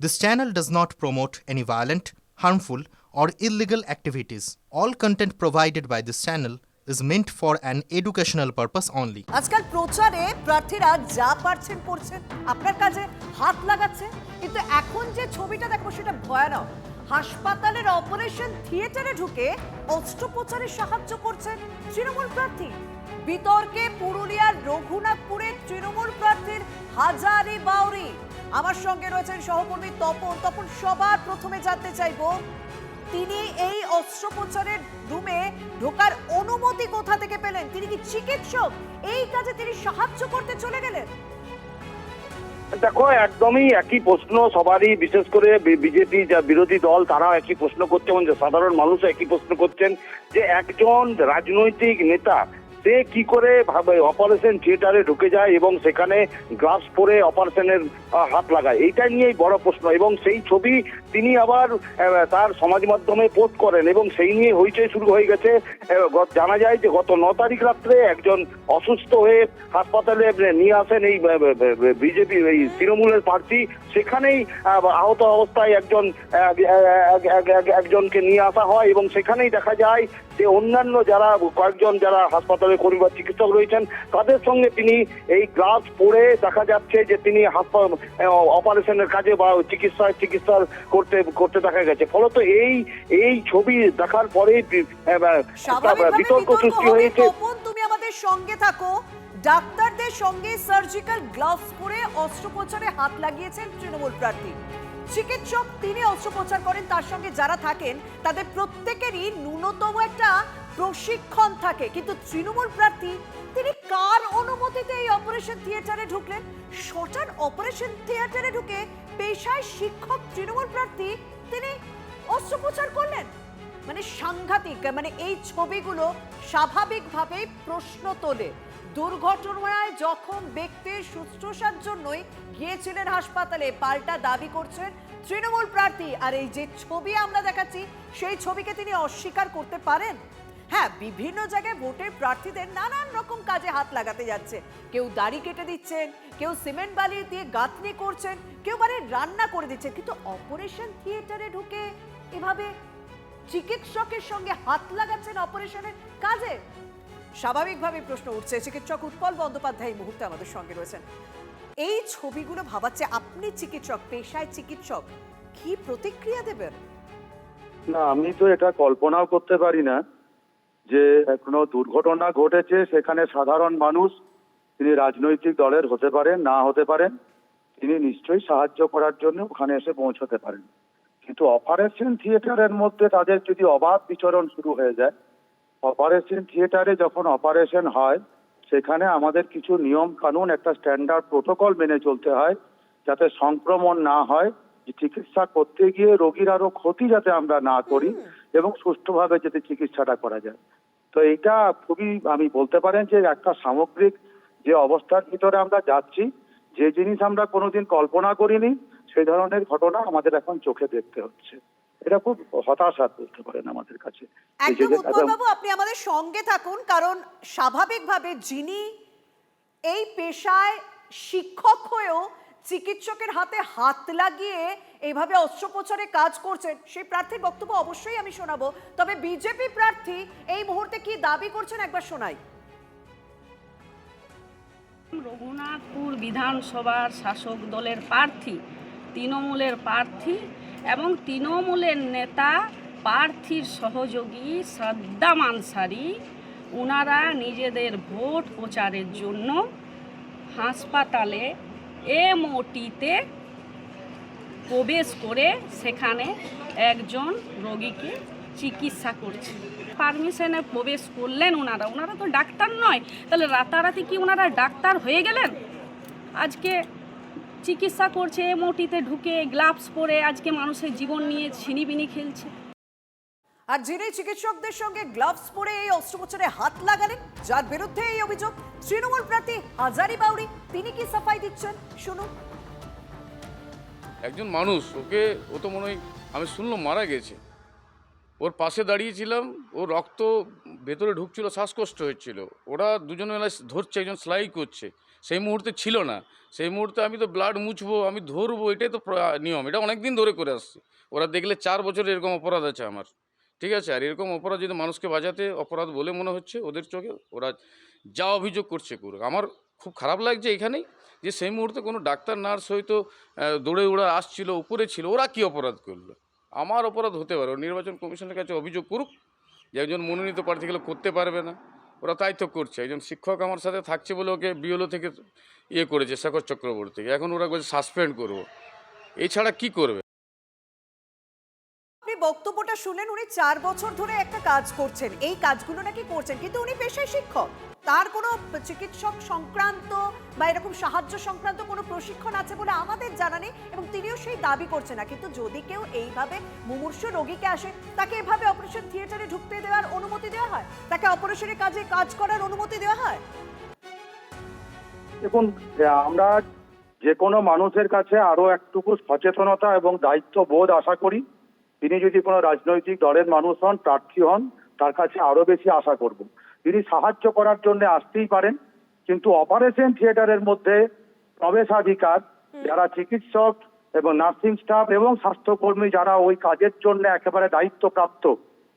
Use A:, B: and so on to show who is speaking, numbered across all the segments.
A: This channel does not promote any violent, harmful, or illegal activities. All content provided by this channel is meant for an educational purpose only.
B: আজকাল প্রচারে প্রার্থীরা যা পারছেন করছেন, আপনার কাজে হাত লাগাচ্ছে, কিন্তু এখন যে ছবিটা দেখো সেটা ভয়ানক। হাসপাতালের অপারেশন থিয়েটারে ঢুকে অস্ত্রোপচারে সাহায্য করছেন তৃণমূল প্রার্থী। বিতর্কে পুরুলিয়ার রঘুনাথপুরের তৃণমূল প্রার্থীর হাজারি বাউরি। আমার সঙ্গে রয়েছেন সহকর্মী তপন। তপন, সবার প্রথমে জানতে চাইবো, তিনি এই অস্ত্রোপচারের রুমে ঢোকার অনুমতি কোথা থেকে পেলেন? তিনি কি চিকিৎসক? এই কাজে তিনি সাহায্য করতে চলে গেলেন?
C: দেখো, একদমই একই প্রশ্ন সবারই, বিশেষ করে বিজেপি যা বিরোধী দল তারা একই প্রশ্ন করছে এবং সাধারণ মানুষ একই প্রশ্ন করছেন যে একজন রাজনৈতিক নেতা সে কি করে ভাবে অপারেশন থিয়েটারে ঢুকে যায় এবং সেখানে গ্লাভস পরে অপারেশনের হাত লাগায়, এইটা নিয়েই বড় প্রশ্ন। এবং সেই ছবি তিনি আবার তার সমাজ মাধ্যমে পোস্ট করেন এবং সেই নিয়ে হইচই শুরু হয়ে গেছে। জানা যায় যে গত 9 তারিখ রাত্রে একজন অসুস্থ হয়ে হাসপাতালে নিয়ে আসেন এই বিজেপি এই তৃণমূলের প্রার্থী। সেখানেই আহত অবস্থায় একজনকে নিয়ে আসা হয় এবং সেখানেই দেখা যায় যে অন্যান্য যারা কয়েকজন যারা হাসপাতালে কর্মী বা চিকিৎসক রয়েছেন তাদের সঙ্গে তিনি এই গ্লাভস পরে দেখা যাচ্ছে যে তিনি অপারেশনের কাজে বা চিকিৎসা করতে দেখা গেছে। ফলত এই ছবি দেখার পরে বিতর্ক সৃষ্টি হয়েছে।
B: তুমি আমাদের সঙ্গে থাকো। ডাক্তারদের সঙ্গে সার্জিক্যাল গ্লাভস পরে অস্ত্রোপচারে হাত লাগিয়েছেন তৃণমূল প্রার্থী। চিকিৎসক তিনি অস্ত্রোপচার করেন, তার সঙ্গে যারা থাকেন তাদের প্রত্যেকেরই ন্যূনতম একটা প্রশিক্ষণ থাকে। কিন্তু তৃণমূল প্রার্থী তিনি কার অনুমতিতে এই অপারেশন থিয়েটারে ঢুকলেন? শটান অপারেশন থিয়েটারে ঢুকে পেশায় শিক্ষক তৃণমূল প্রার্থী তিনি অস্ত্রোপচার করলেন। মানে সাংঘাতিক। মানে এই ছবিগুলো স্বাভাবিকভাবে প্রশ্ন তোলে। দুর্ঘটনায় জখম ব্যক্তির শুশ্রূষার জন্যই গিয়েছিলেন হাসপাতালে, পাল্টা দাবি করছেন তৃণমূল প্রার্থী। আর এই যে ছবি আমরা দেখাচ্ছি সেই ছবিকে তিনি অস্বীকার করতে পারেন? হ্যাঁ, বিভিন্ন জায়গায় ভোটের প্রার্থীদের নানান রকম কাজে হাত লাগাতে যাচ্ছে। কেউ দাড়ি কেটে দিচ্ছেন, কেউ সিমেন্ট বালি দিয়ে গাঁথনি করছেন, কেউ বাড়ির রান্না করে দিচ্ছেন, কিন্তু অপারেশন থিয়েটারে ঢুকে এভাবে চিকিৎসকের সঙ্গে হাত লাগাচ্ছেন অপারেশনের কাজে। স্বাভাবিকভাবে প্রশ্ন উঠছে। চিকিৎসক উৎপল বন্দ্যোপাধ্যায় এই মুহূর্তে আমাদের সঙ্গে রয়েছেন। এই ছবিগুলো ভাবাচ্ছে, আপনি চিকিৎসক, পেশায় চিকিৎসক, কি প্রতিক্রিয়া দেবেন?
D: না, আমি তো এটা কল্পনাও করতে পারি না যে কোনো দুর্ঘটনা ঘটেছে সেখানে সাধারণ মানুষ, তিনি রাজনৈতিক দলের হতে পারেন, না হতে পারেন, তিনি নিশ্চয়ই সাহায্য করার জন্য ওখানে এসে পৌঁছতে পারেন। কিন্তু অপারেশন থিয়েটারের মধ্যে তাদের যদি অবাধ বিচরণ শুরু হয়ে যায়, অপারেশন থিয়েটারে যখন অপারেশন হয় সেখানে আমাদের কিছু নিয়ম কানুন, একটা স্ট্যান্ডার্ড প্রোটোকল মেনে চলতে হয় যাতে সংক্রমণ না হয়, চিকিৎসা করতে গিয়ে রোগীর আরো ক্ষতি যাতে আমরা না করি এবং সুষ্ঠুভাবে যাতে চিকিৎসাটা করা যায়। তো এইটা খুবই, আমি বলতে পারেন যে একটা সামগ্রিক যে অবস্থার ভিতরে আমরা যাচ্ছি, যে জিনিস আমরা কোনোদিন কল্পনা করিনি সেই ধরনের ঘটনা আমাদের এখন চোখে দেখতে হচ্ছে। এটা খুব হতাশার বলতে পারেন আমাদের কাছে।
B: একদম উৎপলবাবু, আপনি আমাদের সঙ্গে থাকুন, কারণ স্বাভাবিকভাবে যিনি এই পেশায় শিক্ষক হয়েও চিকিৎসকের হাতে হাত লাগিয়ে এইভাবে অস্ত্রোপচারে কাজ করছেন সেই প্রার্থীর বক্তব্য অবশ্যই আমি শোনাবো। তবে বিজেপি প্রার্থী এই মুহূর্তে কি দাবি করছেন একবার শোনাই।
E: রঘুনাথপুর বিধানসভার শাসক দলের প্রার্থী, তৃণমূলের প্রার্থী এবং তৃণমূলের নেতা প্রার্থীর সহযোগী সাদ্দাম আনসারি, ওনারা নিজেদের ভোট প্রচারের জন্য হাসপাতালে এমওটিতে প্রবেশ করে সেখানে একজন রোগীকে চিকিৎসা করছে। পারমিশনে প্রবেশ করলেন ওনারা তো ডাক্তার নয়, তাহলে রাতারাতি কি ওনারা ডাক্তার হয়ে গেলেন? আজকে চিকিৎসা করছে এমওটিতে ঢুকে, গ্লাভস পরে, আজকে মানুষের জীবন নিয়ে ছিনিবিনি খেলছে।
B: আর যিনি চিকিৎসকদের সঙ্গে গ্লাভস পরে এই অস্ত্রোপচারে হাত লাগালেন, যার বিরুদ্ধে এই অভিযোগ, তৃণমূল প্রার্থী হাজারি বাউরি, তিনি কি সাফাই দিচ্ছেন শুনুন।
F: একজন মানুষ, ও তো মনে হয় আমি শুনলাম মারা গেছে, ওর পাশে দাঁড়িয়েছিলাম, ওর রক্ত ভেতরে ঢুকছিল, শ্বাসকষ্ট হচ্ছিল, ওরা দুজনে ধরছে, একজন সেলাই করছে, সেই মুহূর্তে ছিল না। সেই মুহূর্তে আমি তো ব্লাড মুছবো, আমি ধরবো, এটাই তো নিয়ম। এটা অনেক দিন ধরে করে আসছি। ওরা দেখলে 4 বছর এরকম অপরাধ আছে আমার, ঠিক আছে? আর এরকম অপরাধ যদি মানুষকে বাঁচাতে অপরাধ বলে মনে হচ্ছে ওদের চোখে, ওরা যা অভিযোগ করছে করুক। আমার খুব খারাপ লাগছে এখানেই যে সেই মুহূর্তে কোনো ডাক্তার নার্স হয়তো দৌড়ে ওরা আসছিল, উপরে ছিল, ওরা কি অপরাধ করলো? আমার অপরাধ হতে পারে, ওরা নির্বাচন কমিশনের কাছে অভিযোগ করুক যে একজন মনোনীত প্রার্থীগুলো করতে পারবে না। ওরা তাই তো করছে। একজন শিক্ষক আমার সাথে থাকছে বলে ওকে বিএলও থেকে করেছে, শেখর চক্রবর্তীকে, এখন ওরা বলছে সাসপেন্ড করবো। এছাড়া কি করবে?
B: আপনি বক্তব্যটা শুনলেন, উনি 4 বছর ধরে একটা কাজ করছেন, এই কাজগুলো নাকি করছেন, কিন্তু উনি পেশায় শিক্ষক, তার কোনো চিকিৎসক সংক্রান্ত বা এরকম সাহায্য সংক্রান্ত কোনো প্রশিক্ষণ আছে বলে আমাদের জানা নেই, এবং তিনিও সেই দাবি করছেন না। কিন্তু যদি কেউ এইভাবে মুমূর্ষু রোগীকে আসে, তাকে এভাবে অপারেশন থিয়েটারে ঢুকতে দেওয়ার অনুমতি দেওয়া হয়, তাকে অপারেশনের কাজে কাজ করার অনুমতি দেওয়া হয়?
D: দেখুন, আমরা যে কোনো মানুষের কাছে আরো একটুকু সচেতনতা এবং দায়িত্ববোধ আশা করি। তিনি যদি কোনো রাজনৈতিক দলের মানুষ হন, প্রার্থী হন, তার কাছে আরো বেশি আশা করব। তিনি সাহায্য করার জন্য আসতেই পারেন, কিন্তু অপারেশন থিয়েটারের মধ্যে প্রবেশাধিকার যারা চিকিৎসক এবং নার্সিং স্টাফ এবং স্বাস্থ্যকর্মী যারা ওই কাজের জন্য একেবারে দায়িত্বপ্রাপ্ত,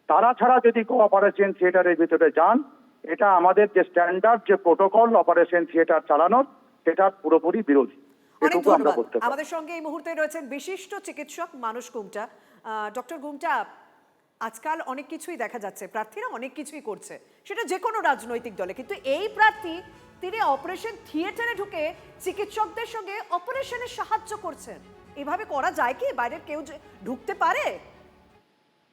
D: তারা ছাড়া যদি কেউ অপারেশন থিয়েটারের ভিতরে যান, এটা আমাদের যে স্ট্যান্ডার্ড যে প্রোটোকল অপারেশন থিয়েটার চালানোর, সেটার পুরোপুরি বিরোধী।
B: অনেক
D: এটুকু আমরা
B: ধন্যবাদ।
D: বলতে পারি।
B: আমাদের সঙ্গে এই মুহূর্তে রয়েছেন বিশিষ্ট চিকিৎসক মানস গুমটা। ডক্টর গুমটা, আজকাল অনেক কিছুই দেখা যাচ্ছে, প্রার্থীরা অনেক কিছুই করছে, সেটা যে কোনো রাজনৈতিক দলে, কিন্তু এই প্রার্থী তিনি অপারেশন থিয়েটারে ঢুকে চিকিৎসকদের সঙ্গে অপারেশনে সাহায্য করছেন। এভাবে করা যায় কি? বাইরের কেউ ঢুকতে পারে?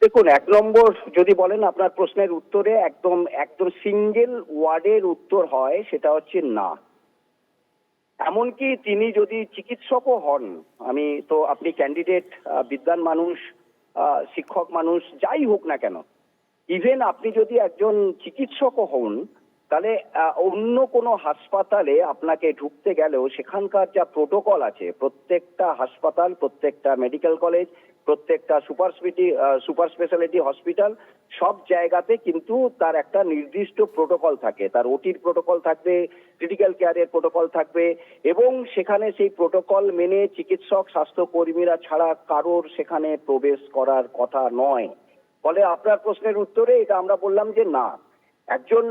G: দেখুন, 1 নম্বর যদি বলেন আপনার প্রশ্নের উত্তরে একদম একদম সিঙ্গেল ওয়ার্ডের উত্তর হয়, সেটা হচ্ছে না। এমনকি তিনি যদি চিকিৎসকও হন, আমি তো আপনি ক্যান্ডিডেট, বিদ্বান মানুষ, শিক্ষক মানুষ, যাই হোক না কেন, ইভেন আপনি যদি একজন চিকিৎসকও হন, তাহলে অন্য কোনো হাসপাতালে আপনাকে ঢুকতে গেলেও সেখানকার যা প্রোটোকল আছে, প্রত্যেকটা হাসপাতাল, প্রত্যেকটা মেডিকেল কলেজ, প্রত্যেকটা সুপার স্পেশালিটি হসপিটাল, সব জায়গাতে কিন্তু তার একটা নির্দিষ্ট প্রোটোকল থাকে। তার ওটির প্রোটোকল থাকবে, ক্রিটিক্যাল কেয়ারের প্রোটোকল থাকবে, এবং সেখানে সেই প্রোটোকল মেনে চিকিৎসক স্বাস্থ্যকর্মীরা ছাড়া কারোর সেখানে প্রবেশ করার কথা নয়। ফলে আপনার প্রশ্নের উত্তরে এটা আমরা বললাম যে না। একজন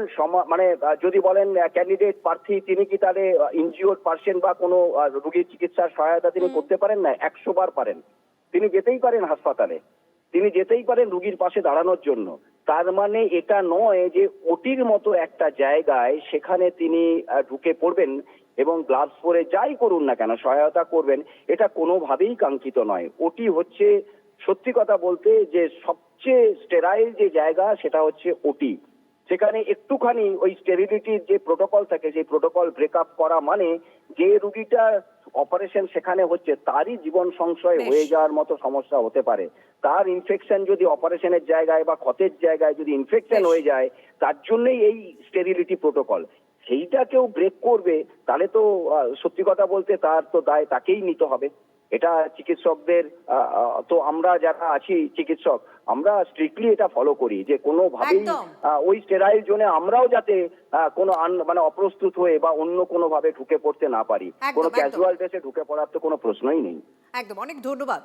G: মানে যদি বলেন ক্যান্ডিডেট প্রার্থী, তিনি কি তাহলে ইনজিওর পার্সন বা কোনো রোগীর চিকিৎসার সহায়তা তিনি করতে পারেন না? 100 বার পারেন। তিনি যেতেই পারেন হাসপাতালে, তিনি যেতেই পারেন রোগীর পাশে দাঁড়ানোর জন্য। তার মানে এটা নয় যে ওটির মতো একটা জায়গায় সেখানে তিনি ঢুকে পড়বেন এবং গ্লাভস পরে যাই করুন না কেন সহায়তা করবেন, এটা কোনোভাবেই কাঙ্ক্ষিত নয়। ওটি হচ্ছে, সত্যি কথা বলতে, যে সবচেয়ে স্টেরাইল যে জায়গা, সেটা হচ্ছে ওটি। সেখানে একটুখানি ওই স্টেরিলিটির যে প্রোটোকল থাকে, সেই প্রোটোকল ব্রেকআপ করা মানে যে রুগীটা অপারেশন সেখানে হচ্ছে তারই জীবন সংশয় হয়ে যাওয়ার মতো সমস্যা হতে পারে। তার ইনফেকশন যদি অপারেশনের জায়গায় বা ক্ষতের জায়গায় যদি ইনফেকশন হয়ে যায়, তার জন্যই এই স্টেরিলিটি প্রোটোকল। সেইটা কেউ ব্রেক করবে, তাহলে তো সত্যি কথা বলতে তার তো দায় তাকেই নিতে হবে। এটা চিকিৎসকদের, তো আমরা যারা আছি চিকিৎসক, আমরা স্ট্রিক্টলি এটা ফলো করি যে কোনোভাবেই ওই স্টেরাইল জোনে আমরাও যাতে কোনো মানে অপ্রস্তুত হয়ে বা অন্য কোনো ভাবে ঢুকে পড়তে না পারি। কোনো ক্যাজুয়াল ড্রেসে ঢুকে পড়ার তো কোনো প্রশ্নই নেই।
B: একদম, অনেক ধন্যবাদ।